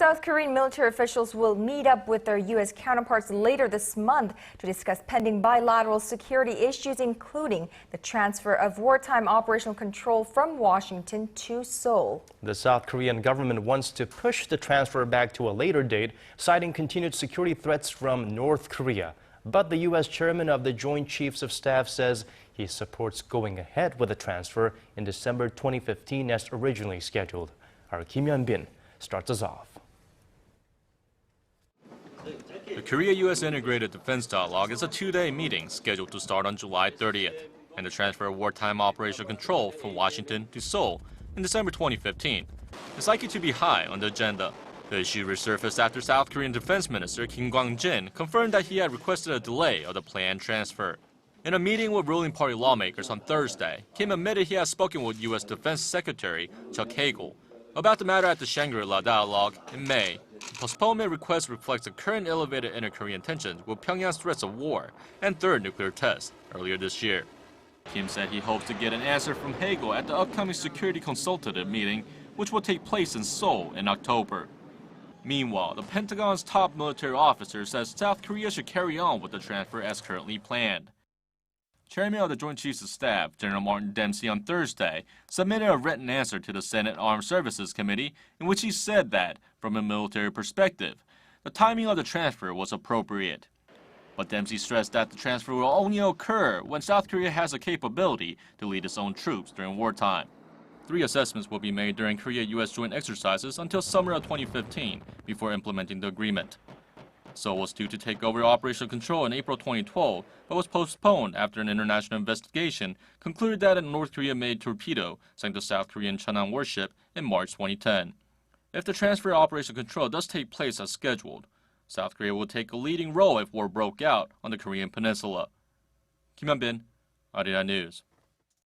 South Korean military officials will meet up with their U.S. counterparts later this month to discuss pending bilateral security issues, including the transfer of wartime operational control from Washington to Seoul. The South Korean government wants to push the transfer back to a later date, citing continued security threats from North Korea. But the U.S. chairman of the Joint Chiefs of Staff says he supports going ahead with the transfer in December 2015 as originally scheduled. Our Hyun-bin starts us off. The Korea-U.S. Integrated Defense Dialogue is a two-day meeting scheduled to start on July 30th, and the transfer of wartime operational control from Washington to Seoul in December 2015 is likely to be high on the agenda. The issue resurfaced after South Korean Defense Minister Kwan-jin confirmed that he had requested a delay of the planned transfer. In a meeting with ruling party lawmakers on Thursday, Kim admitted he had spoken with U.S. Defense Secretary Chuck Hagel about the matter at the Shangri-La dialogue in May. The postponement request reflects the current elevated inter-Korean tensions with Pyongyang's threats of war and third nuclear test earlier this year. Kim said he hopes to get an answer from Hagel at the upcoming Security Consultative meeting, which will take place in Seoul in October. Meanwhile, the Pentagon's top military officer says South Korea should carry on with the transfer as currently planned. Chairman of the Joint Chiefs of Staff, General Martin Dempsey, on Thursday submitted a written answer to the Senate Armed Services Committee in which he said that, from a military perspective, the timing of the transfer was appropriate. But Dempsey stressed that the transfer will only occur when South Korea has the capability to lead its own troops during wartime. 3 assessments will be made during Korea-U.S. joint exercises until summer of 2015 before implementing the agreement. Seoul was due to take over operational control in April 2012, but was postponed after an international investigation concluded that a North Korea-made torpedo sank the South Korean Cheonan warship in March 2010. If the transfer of operational control does take place as scheduled, South Korea will take a leading role if war broke out on the Korean peninsula. Hyun-bin, Arirang News.